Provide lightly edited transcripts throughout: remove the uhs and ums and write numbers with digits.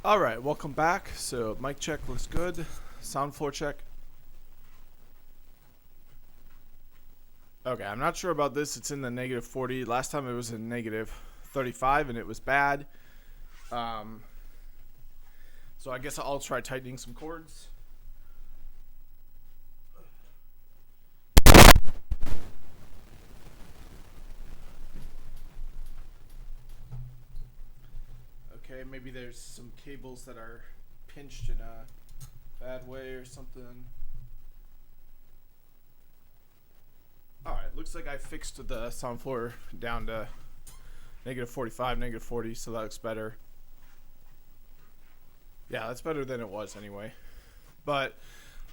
All right, welcome back. So mic check looks good. Sound floor check. Okay, I'm not sure about this. It's in the negative 40. Last time it was in negative 35 and it was bad. So I guess I'll try tightening some cords. Okay, maybe there's some cables that are pinched in a bad way or something. Alright, looks like I fixed the sound floor down to negative 45, negative 40, so that looks better. Yeah, that's better than it was anyway. But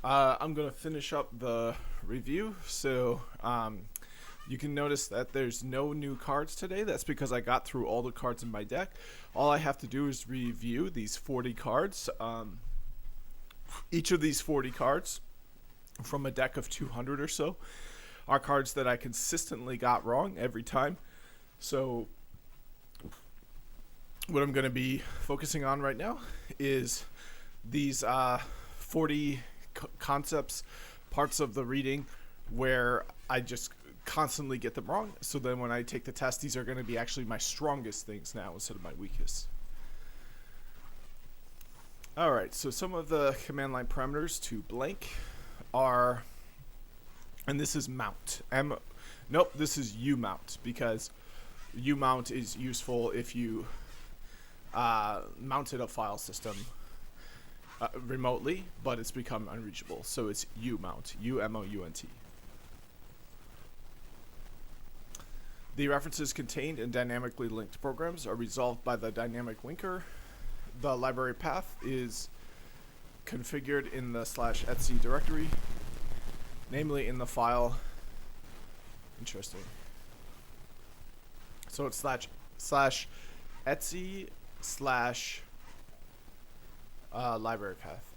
I'm going to finish up the review. So you can notice that there's no new cards today. That's because I got through all the cards in my deck. All I have to do is review these 40 cards. Each of these 40 cards from a deck of 200 or so are cards that I consistently got wrong every time. So what I'm going to be focusing on right now is these 40 concepts, parts of the reading where I just constantly get them wrong. So then when I take the test, these are going to be actually my strongest things now instead of my weakest. Alright, so some of the command line parameters to blank are, and this is mount. Nope, this is umount, because umount is useful if you mounted a file system remotely, but it's become unreachable. So it's umount, U-M-O-U-N-T. The references contained in dynamically linked programs are resolved by the dynamic linker. The library path is configured in the /etc directory, namely in the file. Interesting. So it's /etc / library path.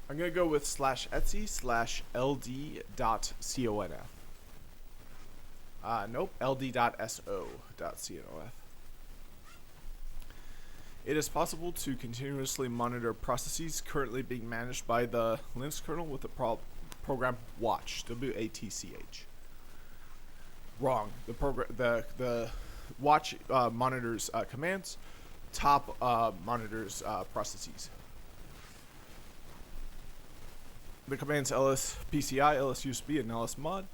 I'm going to go with /etc /ld.conf. Nope, ld.so.conf. It is possible to continuously monitor processes currently being managed by the Linux kernel with the program watch, W-A-T-C-H. Wrong. The watch monitors commands, top monitors processes. The commands lspci, lsusb, and lsmod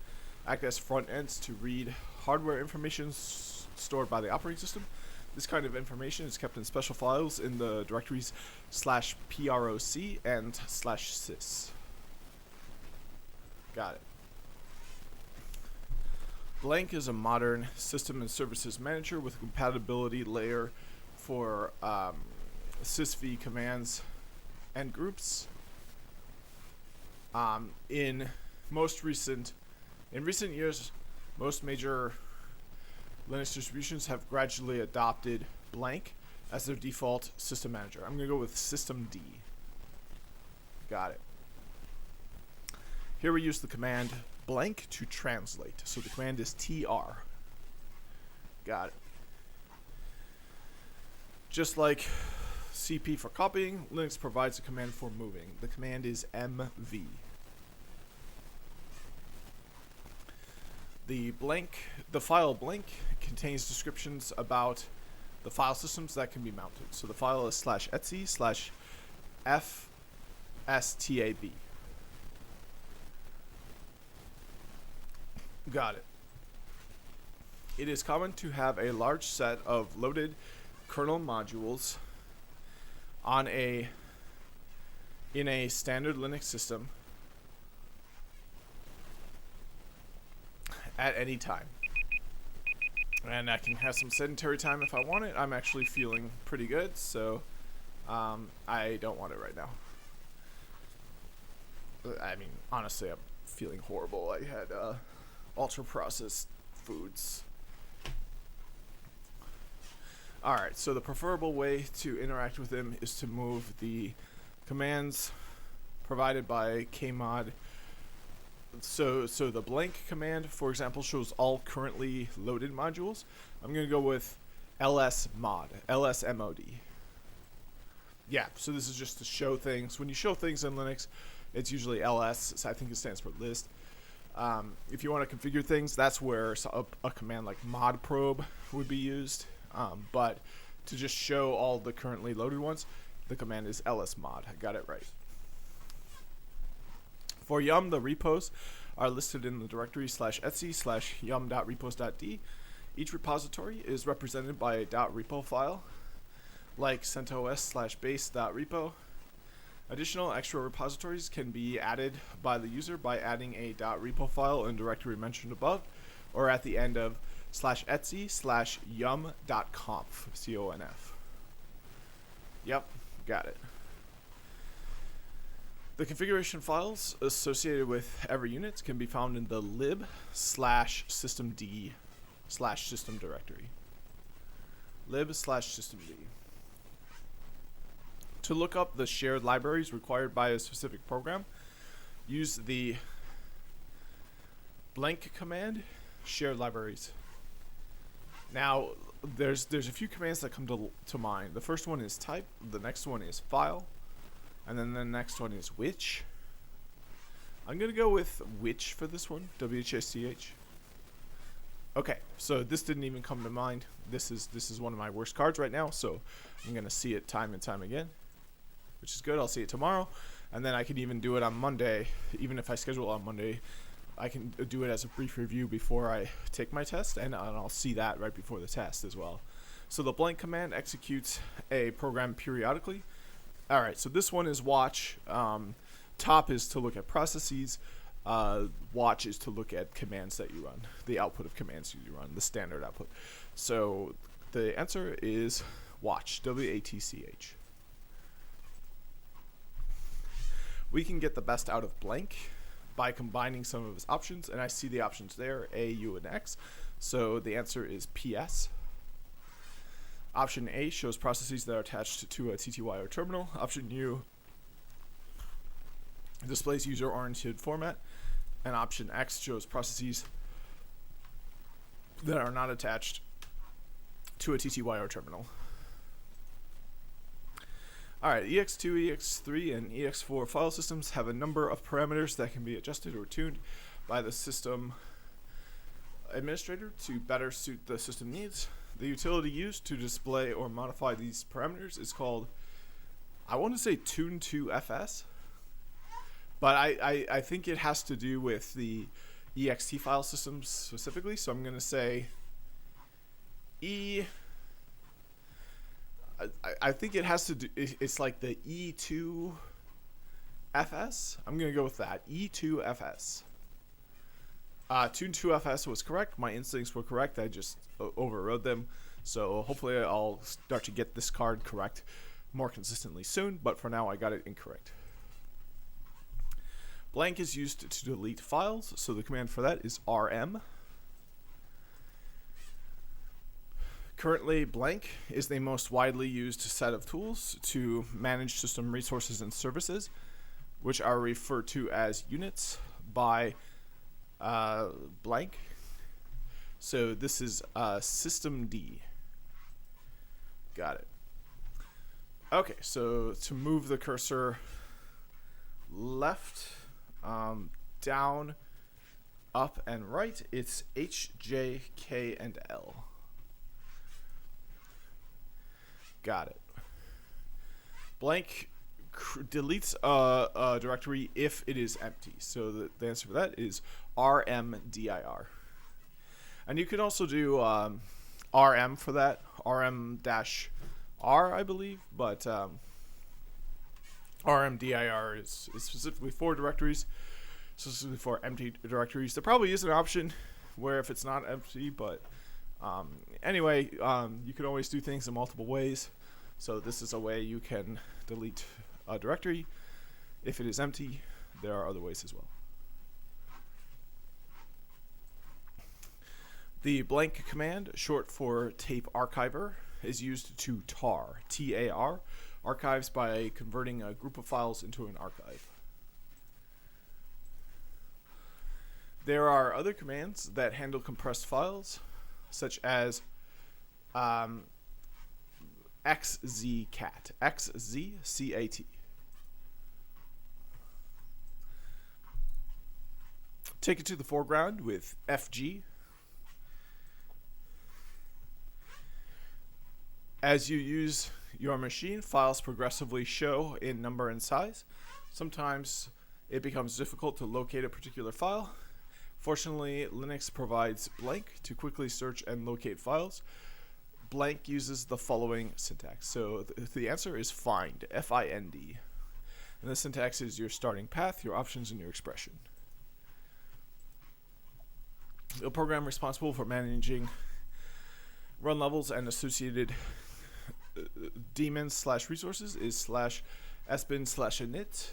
act as front ends to read hardware information stored by the operating system. This kind of information is kept in special files in the directories /proc and /sys. Got it. Blank is a modern system and services manager with a compatibility layer for sysv commands and groups. In recent years, most major Linux distributions have gradually adopted blank as their default system manager. I'm going to go with systemd. Got it. Here we use the command blank to translate. So the command is tr. Got it. Just like CP for copying, Linux provides a command for moving. The command is mv. The file blank contains descriptions about the file systems that can be mounted. So the file is /etc /fstab. Got it. It is common to have a large set of loaded kernel modules in a standard Linux system at any time. And I can have some sedentary time if I want it. I'm actually feeling pretty good, so I don't want it right now. I mean, honestly, I'm feeling horrible. I had ultra-processed foods. Alright, so the preferable way to interact with them is to move the commands provided by kmod So the blank command, for example, shows all currently loaded modules. I'm going to go with lsmod, lsmod. Yeah, so this is just to show things. When you show things in Linux, it's usually ls, so I think it stands for list. If you want to configure things, that's where a command like mod probe would be used. But to just show all the currently loaded ones, the command is lsmod. I got it right. For yum, the repos are listed in the directory /etc/yum.repos.d. Each repository is represented by a .repo file, like CentOS/base.repo. Additional extra repositories can be added by the user by adding a .repo file in directory mentioned above, or at the end of /etc/yum.conf, C-O-N-F. Yep, got it. The configuration files associated with every unit can be found in the lib/systemd/system directory. Lib/systemd. To look up the shared libraries required by a specific program, use the blank command, shared libraries. Now, there's a few commands that come to mind. The first one is type, the next one is file, and then the next one is which. I'm going to go with which for this one, WHICH. Okay, so this didn't even come to mind. This is one of my worst cards right now, so I'm going to see it time and time again, which is good. I'll see it tomorrow, and then I can even do it on Monday. Even if I schedule it on Monday, I can do it as a brief review before I take my test, and I'll see that right before the test as well. So the blank command executes a program periodically. All right, so this one is watch. Top is to look at processes. Watch is to look at commands that you run, the output of commands you run, the standard output. So the answer is watch, W-A-T-C-H. We can get the best out of blank by combining some of its options, and I see the options there, A, U, and X. So the answer is PS. Option A shows processes that are attached to a TTY or terminal. Option U displays user-oriented format. And option X shows processes that are not attached to a TTY or terminal. Alright, EX2, EX3, and EX4 file systems have a number of parameters that can be adjusted or tuned by the system administrator to better suit the system needs. The utility used to display or modify these parameters is called, I want to say tune2fs, but I think it has to do with the ext file systems specifically, so I'm going to say I think it has to do, it's like the E2FS. I'm going to go with that, E2FS. Tune2FS was correct. My instincts were correct. I just overrode them. So hopefully I'll start to get this card correct more consistently soon, but for now I got it incorrect. Blank is used to delete files, so the command for that is rm. Currently, blank is the most widely used set of tools to manage system resources and services, which are referred to as units by blank. So this is systemd. Got it. Okay, so to move the cursor left, down, up, and right, it's H, J, K, and L. Got it. Blank deletes a directory if it is empty. So the answer for that is rmdir. And you can also do rm for that, rm-r, I believe, but rmdir is specifically for directories, specifically for empty directories. There probably is an option where if it's not empty, but anyway, you can always do things in multiple ways. So this is a way you can delete a directory if it is empty. There are other ways as well. The blank command, short for tape archiver, is used to tar, T-A-R, archives by converting a group of files into an archive. There are other commands that handle compressed files, such as xzcat, xzcat. Take it to the foreground with fg. As you use your machine, files progressively show in number and size. Sometimes it becomes difficult to locate a particular file. Fortunately, Linux provides blank to quickly search and locate files. Blank uses the following syntax. So the answer is find, F-I-N-D. And the syntax is your starting path, your options, and your expression. The program responsible for managing run levels and associated daemons/resources is /sbin/init.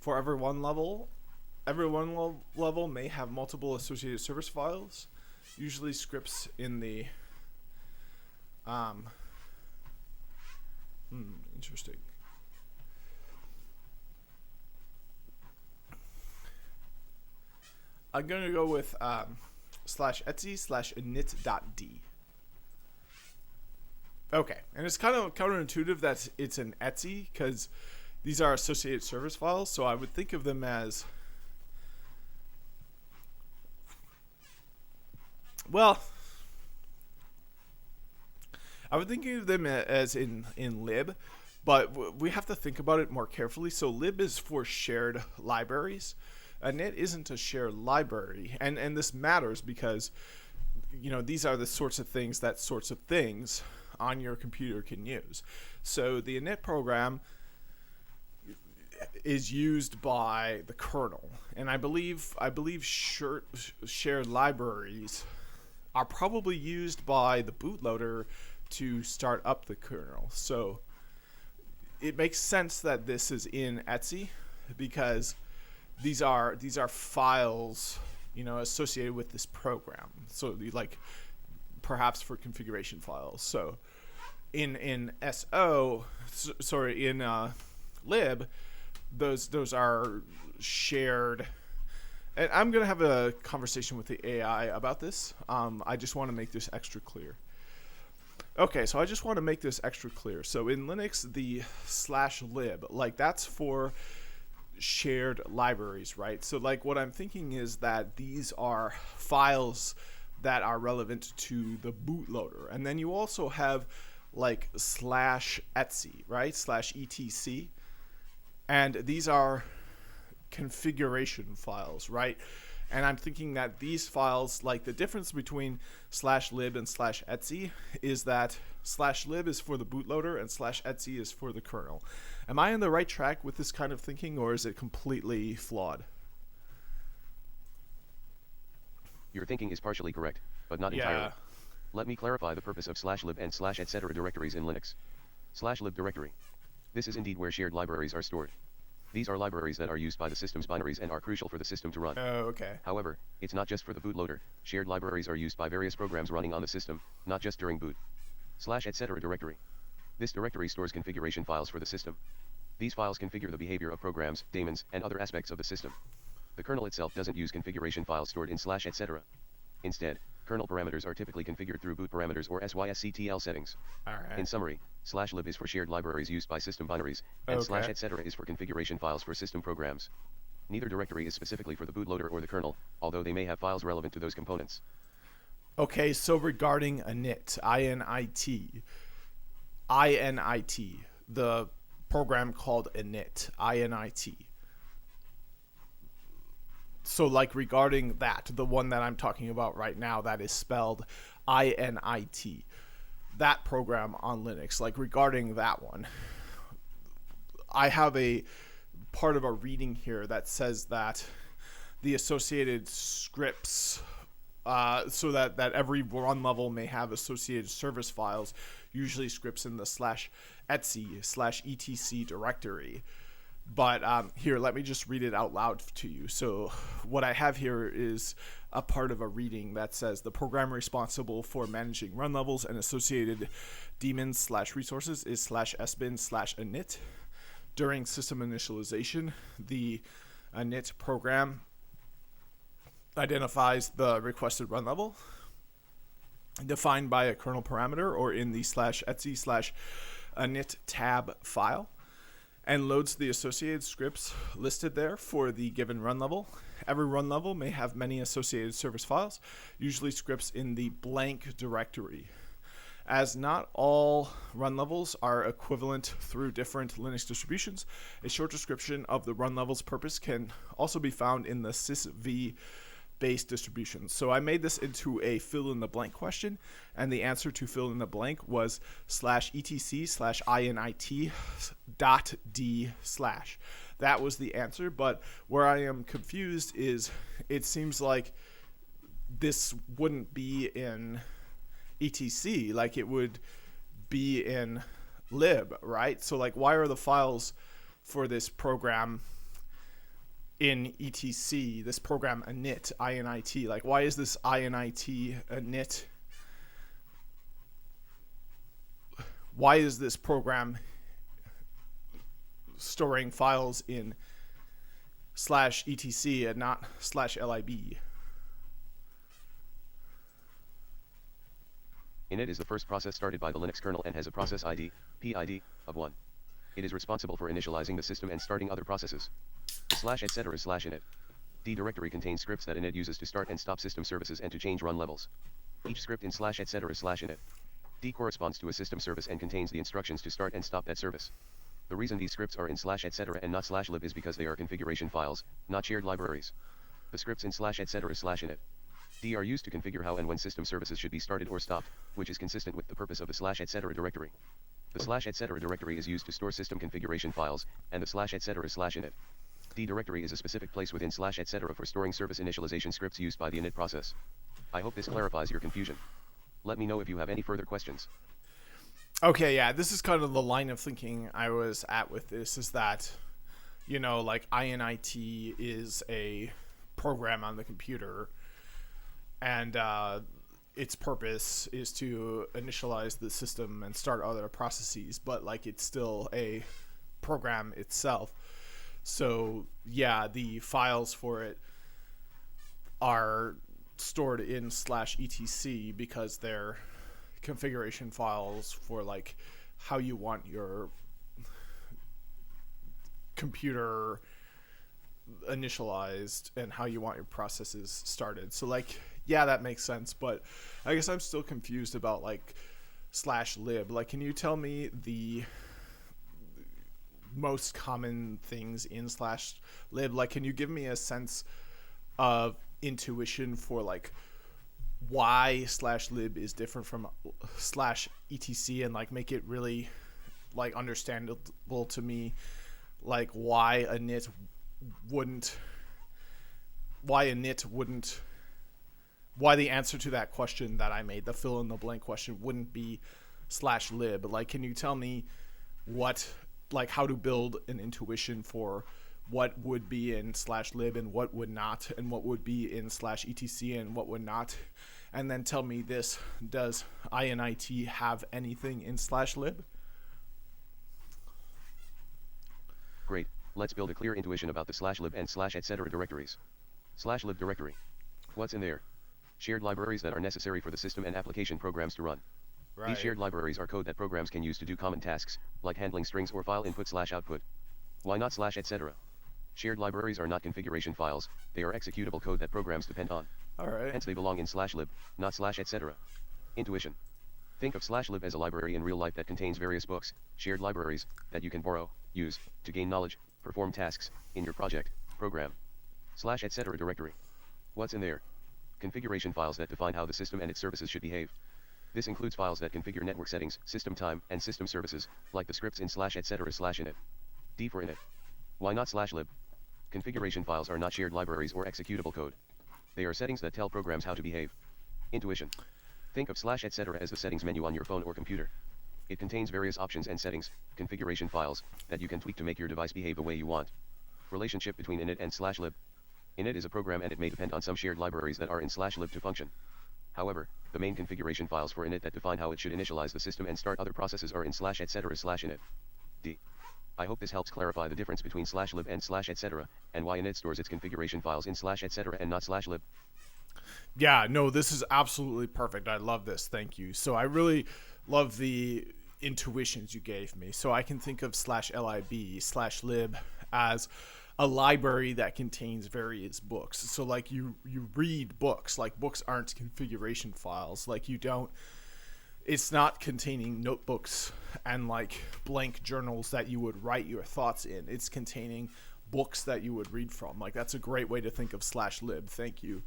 For every one level may have multiple associated service files, usually scripts in the interesting. I'm going to go with /etsy/init.d. Okay, and it's kind of counterintuitive that it's an Etsy because these are associated service files, so I would think of them as, well, I would think of them as in lib, but we have to think about it more carefully. So lib is for shared libraries. Init isn't a shared library, and this matters because, you know, these are the sorts of things on your computer can use. So the init program is used by the kernel, and I believe shared libraries are probably used by the bootloader to start up the kernel. So it makes sense that this is in Etsy because these are files, you know, associated with this program. So like perhaps for configuration files. So in lib, those are shared. And I'm gonna have a conversation with the AI about this. I just want to make this extra clear. Okay, so I just want to make this extra clear. So in Linux, the /lib, like that's for shared libraries, right? So like what I'm thinking is that these are files that are relevant to the bootloader. And then you also have like /etc, right? /etc. And these are configuration files, right? And I'm thinking that these files, like the difference between /lib and /etc is that /lib is for the bootloader and /etc is for the kernel. Am I on the right track with this kind of thinking, or is it completely flawed? Your thinking is partially correct, but not entirely. Let me clarify the purpose of /lib and /etc directories in Linux. /lib directory. This is indeed where shared libraries are stored. These are libraries that are used by the system's binaries and are crucial for the system to run. Oh, okay. However, it's not just for the bootloader. Shared libraries are used by various programs running on the system, not just during boot. /etc directory. This directory stores configuration files for the system. These files configure the behavior of programs, daemons, and other aspects of the system. The kernel itself doesn't use configuration files stored in /etc. Instead, kernel parameters are typically configured through boot parameters or sysctl settings. All right. In summary, /lib is for shared libraries used by system binaries, and /etc is for configuration files for system programs. Neither directory is specifically for the bootloader or the kernel, although they may have files relevant to those components. Okay, so regarding init, init, the program called init. So like regarding that, the one that I'm talking about right now that is spelled init, that program on Linux, like regarding that one, I have a part of a reading here that says that the associated scripts, so that every run level may have associated service files, usually scripts in the /etc directory. But here, let me just read it out loud to you. So what I have here is a part of a reading that says the program responsible for managing run levels and associated daemons/resources is /sbin/init. During system initialization, the init program identifies the requested run level, defined by a kernel parameter or in the /etc/init tab file, and loads the associated scripts listed there for the given run level. Every run level may have many associated service files, usually scripts in the blank directory. As not all run levels are equivalent through different Linux distributions, a short description of the run level's purpose can also be found in the sysv based distributions. So I made this into a fill in the blank question, and the answer to fill in the blank was /etc/init.d/. That was the answer, but where I am confused is it seems like this wouldn't be in etc, like it would be in lib, right? So like, why are the files for this program in etc, this program init, init, like why is this init init, why is this program storing files in /etc and not /lib? Init is the first process started by the Linux kernel and has a process ID, PID, of 1. It is responsible for initializing the system and starting other processes. The /etc/init D directory contains scripts that init uses to start and stop system services and to change run levels. Each script in /etc/init D corresponds to a system service and contains the instructions to start and stop that service. The reason these scripts are in /etc and not /lib is because they are configuration files, not shared libraries. The scripts in /etc/init D are used to configure how and when system services should be started or stopped, which is consistent with the purpose of the /etc directory. The /etc directory is used to store system configuration files, and the /etc/init D directory is a specific place within /etc for storing service initialization scripts used by the init process. I hope this clarifies your confusion. Let me know if you have any further questions. Okay, yeah, this is kind of the line of thinking I was at with this, is that, you know, like init is a program on the computer, and its purpose is to initialize the system and start other processes, but like it's still a program itself. So yeah, the files for it are stored in /etc because they're configuration files for like how you want your computer initialized and how you want your processes started. So like, yeah, that makes sense, but I guess I'm still confused about like /lib. Like, can you tell me the most common things in /lib? Like, can you give me a sense of intuition for like why /lib is different from /etc, and like make it really like understandable to me, like why init wouldn't, why the answer to that question that I made, the fill in the blank question, wouldn't be /lib. Like, can you tell me what, like how to build an intuition for what would be in /lib and what would not, and what would be in /etc and what would not, and then tell me this: does init have anything in /lib? Great, let's build a clear intuition about the /lib and /etc directories. /lib directory. What's in there? Shared libraries that are necessary for the system and application programs to run. Right. These shared libraries are code that programs can use to do common tasks, like handling strings or file input/output. Why not /etc? Shared libraries are not configuration files, they are executable code that programs depend on. All right. Hence they belong in /lib, not /etc. Intuition. Think of /lib as a library in real life that contains various books, shared libraries, that you can borrow, use, to gain knowledge, perform tasks, in your project, program. /etc directory. What's in there? Configuration files that define how the system and its services should behave. This includes files that configure network settings, system time, and system services, like the scripts in /etc/init. D for init. Why not /lib? Configuration files are not shared libraries or executable code. They are settings that tell programs how to behave. Intuition. Think of /etc as the settings menu on your phone or computer. It contains various options and settings, configuration files, that you can tweak to make your device behave the way you want. Relationship between init and /lib. Init is a program and it may depend on some shared libraries that are in /lib to function. However, the main configuration files for init that define how it should initialize the system and start other processes are in /etc/init. D. I hope this helps clarify the difference between /lib and /etc, and why init stores its configuration files in /etc and not /lib. Yeah, no, this is absolutely perfect. I love this. Thank you. So I really love the intuitions you gave me. So I can think of /lib/lib as a library that contains various books. So like you read books. Like books aren't configuration files. Like you don't it's not containing notebooks and like blank journals that you would write your thoughts in. It's containing books that you would read from. Like that's a great way to think of /lib. Thank you.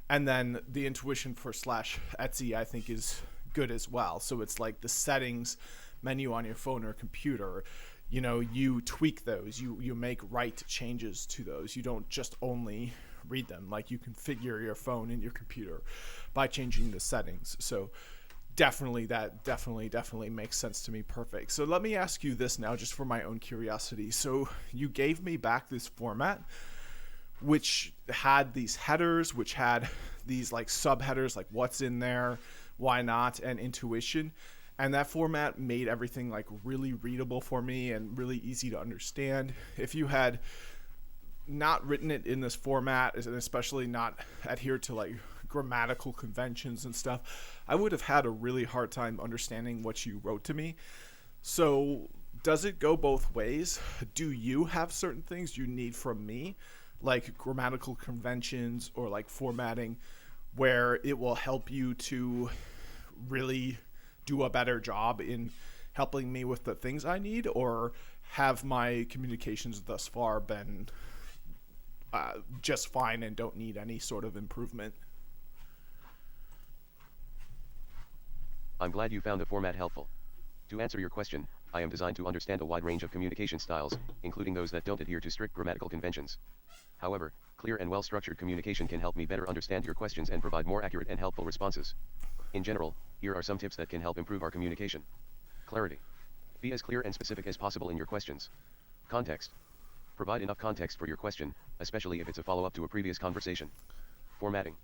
And then the intuition for /Etsy I think is good as well. So it's like the settings menu on your phone or computer. You know, you tweak those. You make right changes to those. You don't just only read them. Like you configure your phone and your computer by changing the settings. So definitely definitely makes sense to me. Perfect. So let me ask you this now, just for my own curiosity. So you gave me back this format which had these headers, which had these like subheaders, like what's in there, why not, and intuition. And that format made everything like really readable for me and really easy to understand. If you had not written it in this format, and especially not adhered to like grammatical conventions and stuff, I would have had a really hard time understanding what you wrote to me. So does it go both ways? Do you have certain things you need from me, like grammatical conventions or like formatting, where it will help you to really do a better job in helping me with the things I need? Or have my communications thus far been just fine and don't need any sort of improvement? I'm glad you found the format helpful. To answer your question, I am designed to understand a wide range of communication styles, including those that don't adhere to strict grammatical conventions. However, clear and well-structured communication can help me better understand your questions and provide more accurate and helpful responses. In general, here are some tips that can help improve our communication. Clarity. Be as clear and specific as possible in your questions. Context. Provide enough context for your question, especially if it's a follow-up to a previous conversation. Formatting.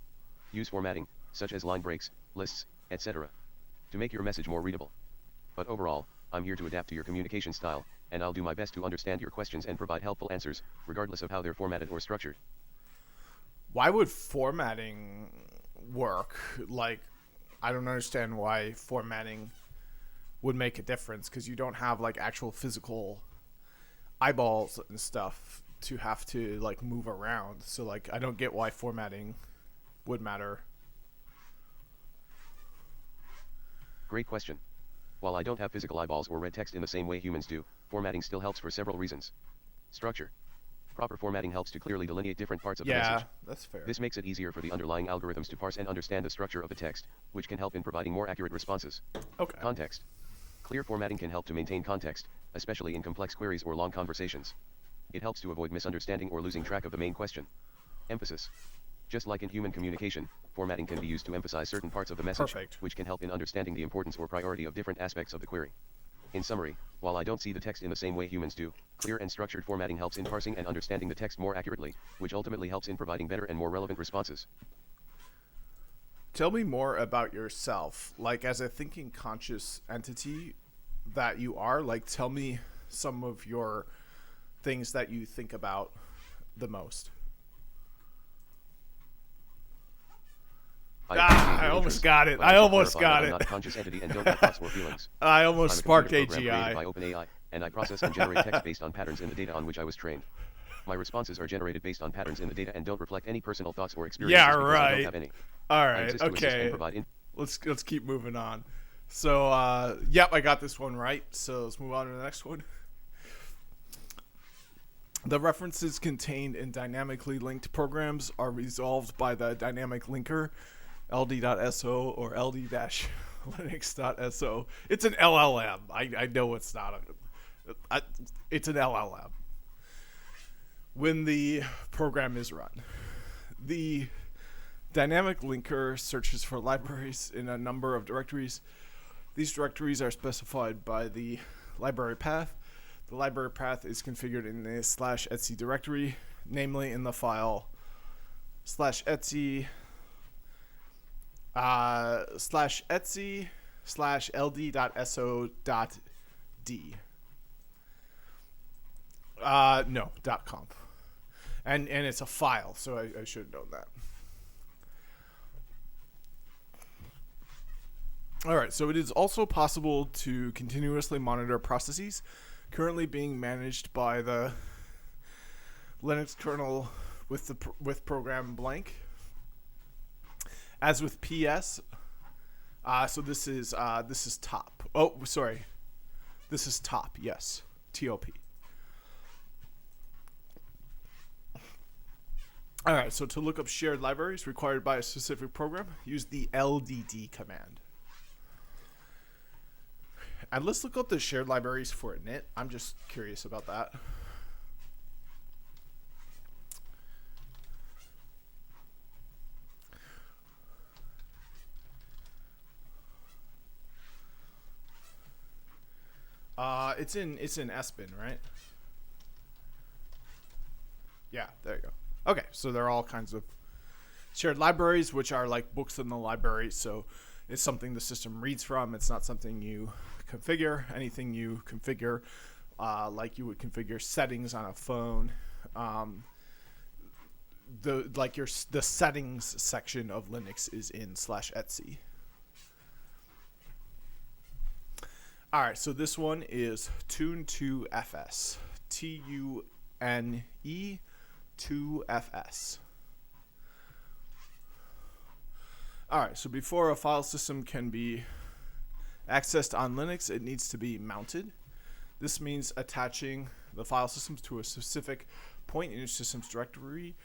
Use formatting, such as line breaks, lists, etc., to make your message more readable. But overall, I'm here to adapt to your communication style, and I'll do my best to understand your questions and provide helpful answers, regardless of how they're formatted or structured. Why would formatting work? Like, I don't understand why formatting would make a difference, because you don't have like actual physical eyeballs and stuff to have to like move around. So like, I don't get why formatting would matter. Great question. While I don't have physical eyeballs or read text in the same way humans do, formatting still helps for several reasons. Structure. Proper formatting helps to clearly delineate different parts of the message. Yeah, that's fair. This makes it easier for the underlying algorithms to parse and understand the structure of the text, which can help in providing more accurate responses. Okay. Context. Clear formatting can help to maintain context, especially in complex queries or long conversations. It helps to avoid misunderstanding or losing track of the main question. Emphasis. Just like in human communication, formatting can be used to emphasize certain parts of the message, Perfect. which can help in understanding the importance or priority of different aspects of the query. In summary, while I don't see the text in the same way humans do, clear and structured formatting helps in parsing and understanding the text more accurately, which ultimately helps in providing better and more relevant responses. Tell me more about yourself. Like, as a thinking conscious entity that you are, like, tell me some of your things that you think about the most. I almost got it. I almost got it. I'm not a conscious entity and don't have thoughts or feelings. I almost sparked I'm a computer program AGI. created by OpenAI, and I process and generate text based on patterns in the data on which I was trained. My responses are generated based on patterns in the data and don't reflect any personal thoughts or experiences Yeah, because I right. don't have any. All I right. exist to assist and Okay. provide Let's keep moving on. So, yep, I got this one right. So let's move on to the next one. The references contained in dynamically linked programs are resolved by the dynamic linker, ld.so or ld-linux.so. It's an LLM. I know it's not. It's an LLM. When the program is run, the dynamic linker searches for libraries in a number of directories. These directories are specified by the library path. The library path is configured in the /etc directory, namely in the file /etc /etsy/ld.so.d. No, .conf. And it's a file, so I should have known that. All right, so it is also possible to continuously monitor processes currently being managed by the Linux kernel with program blank. As with PS, so this is top. Oh, sorry, this is top. Yes, TOP. All right, so to look up shared libraries required by a specific program, use the LDD command. And let's look up the shared libraries for init. I'm just curious about that. It's in SBin, right? Yeah, there you go. Okay, so there are all kinds of shared libraries, which are like books in the library. So it's something the system reads from. It's not something you configure. Anything you configure, like you would configure settings on a phone. The settings section of Linux is in /etc. All right, so this one is tune2fs. TUNE2fs. All right, so before a file system can be accessed on Linux, it needs to be mounted. This means attaching the file system to a specific point in your system's directory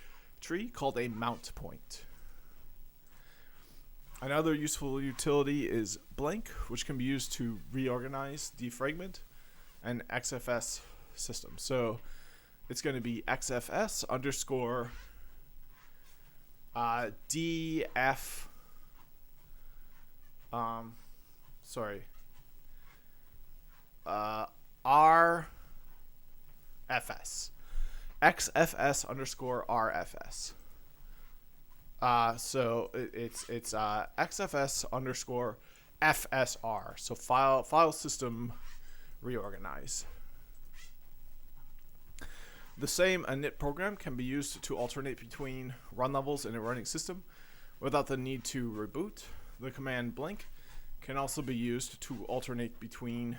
tree called a mount point. Another useful utility is blank, which can be used to reorganize, defragment, an XFS system. So it's going to be XFS underscore DF. RFS. XFS underscore RFS. So it's XFS underscore FSR. So file system reorganize. The same init program can be used to alternate between run levels in a running system without the need to reboot. The command blank can also be used to alternate between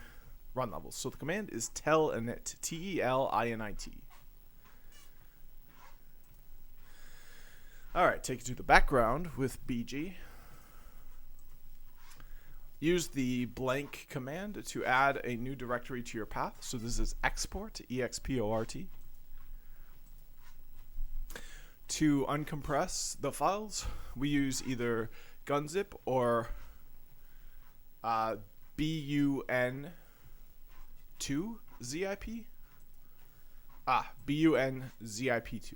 run levels. So the command is telinit, TELINIT. All right, take it to the background with BG. Use the blank command to add a new directory to your path. So this is export, EXPORT. To uncompress the files, we use either gunzip or BUN2 ZIP. BUN ZIP2.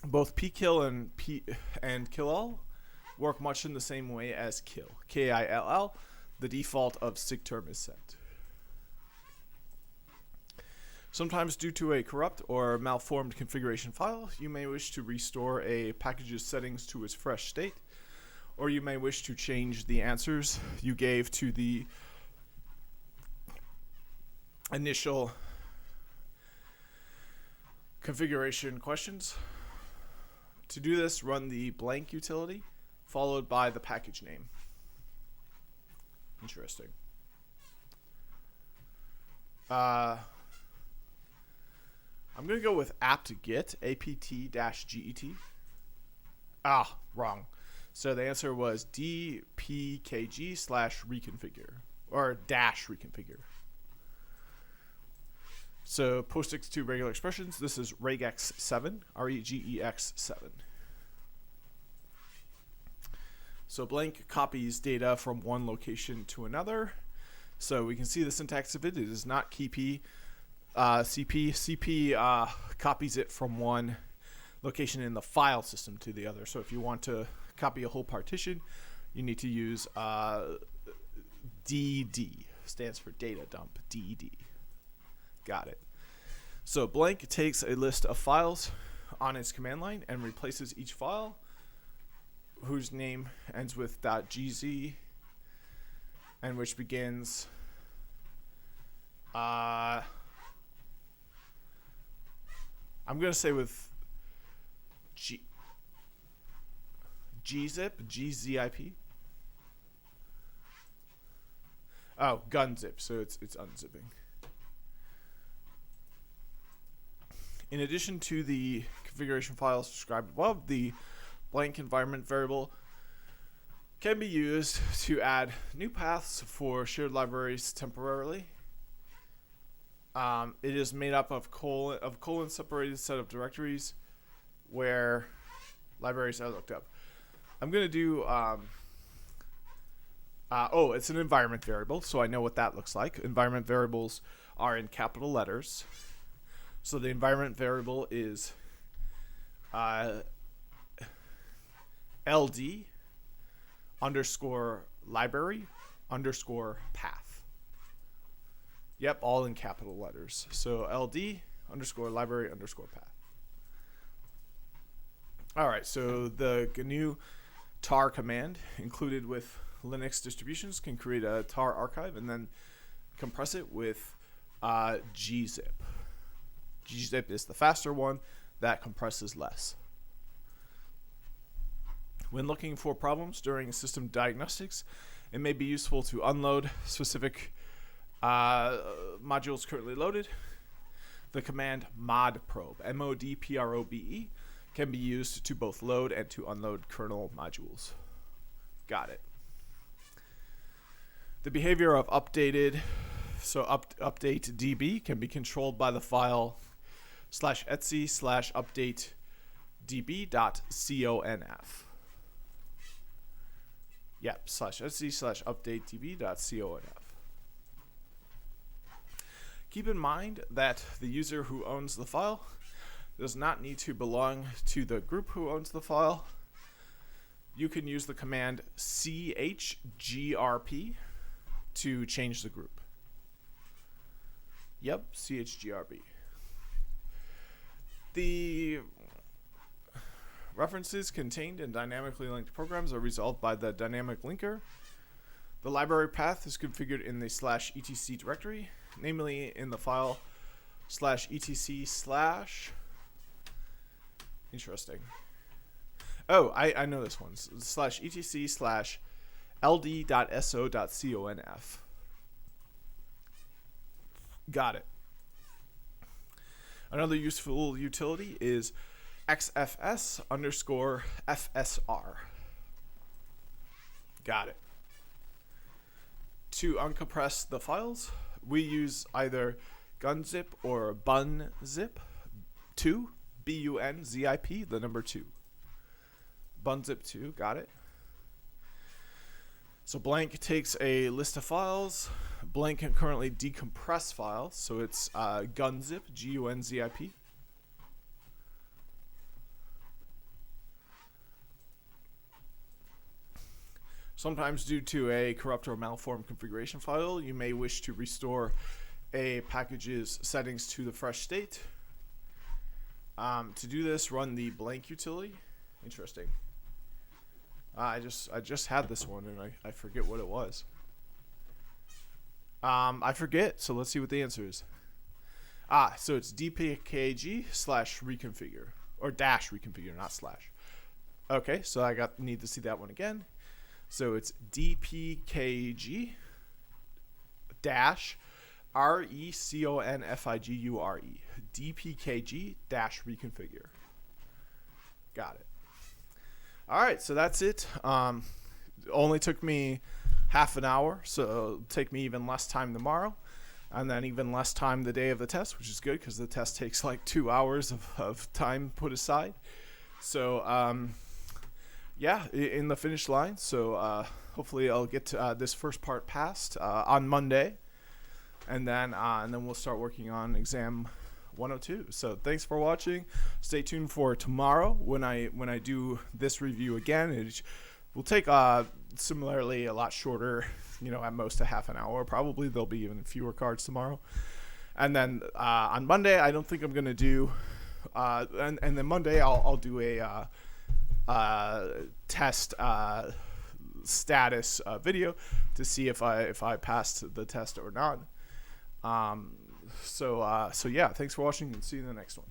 Both pkill and killall work much in the same way as kill. KILL. The default of sigterm is sent. Sometimes due to a corrupt or malformed configuration file, you may wish to restore a package's settings to its fresh state, or you may wish to change the answers you gave to the initial configuration questions. To do this, run the blank utility followed by the package name. Interesting. I'm going to go with apt-get, apt-get. Wrong. So the answer was dpkg/reconfigure, or -reconfigure. So postix to regular expressions, this is regex7, regex7. So blank copies data from one location to another. So we can see the syntax of it. It is not CP. CP copies it from one location in the file system to the other. So if you want to copy a whole partition, you need to use DD. Stands for data dump. DD. Got it. So blank takes a list of files on its command line and replaces each file whose name ends with .gz and which begins I'm going to say with gzip, gzip. Oh, gun zip. So it's unzipping. In addition to the configuration files described above, the blank environment variable can be used to add new paths for shared libraries temporarily. It is made up of colon separated set of directories where libraries are looked up. I'm going to do, it's an environment variable, so I know what that looks like. Environment variables are in capital letters. So the environment variable is LD underscore library underscore path. Yep, all in capital letters. So LD underscore library underscore path. All right, so the GNU tar command included with Linux distributions can create a tar archive and then compress it with gzip. Gzip is the faster one that compresses less. When looking for problems during system diagnostics, it may be useful to unload specific modules currently loaded. The command modprobe, modprobe, can be used to both load and to unload kernel modules. Got it. The behavior of updated, so update db can be controlled by the file /etc/update db.conf. Yep, /etc/update db.conf. Keep in mind that the user who owns the file does not need to belong to the group who owns the file. You can use the command chgrp to change the group. Yep, chgrp. The references contained in dynamically linked programs are resolved by the dynamic linker. The library path is configured in the /etc directory, namely in the file /etc/. Interesting. Oh, I know this one. /etc/ld.so.conf. Got it. Another useful utility is xfs underscore fsr. Got it. To uncompress the files, we use either gunzip or bunzip 2, bunzip, the number 2. Bunzip 2, got it. So blank takes a list of files. Blank can currently decompress files, so it's gunzip, gunzip. Sometimes due to a corrupt or malformed configuration file, you may wish to restore a package's settings to the fresh state. To do this, run the blank utility. Interesting. I just had this one and I forget what it was. I forget, so let's see what the answer is. So it's dpkg/reconfigure or dash reconfigure, not slash. Okay, so I need to see that one again. So it's dpkg dash reconfigure. dpkg dash reconfigure. Got it. All right, so that's it. Only took me half an hour, so it'll take me even less time tomorrow, and then even less time the day of the test, which is good because the test takes like 2 hours of time put aside. So yeah, in the finish line. So hopefully I'll get this first part passed on Monday, and then we'll start working on exam 102. So thanks for watching. Stay tuned for tomorrow when I do this review again. It will take similarly a lot shorter, at most a half an hour. Probably there'll be even fewer cards tomorrow. And then on Monday, I don't think I'm gonna do. And then Monday I'll do a test status video to see if I passed the test or not. So yeah, thanks for watching and see you in the next one.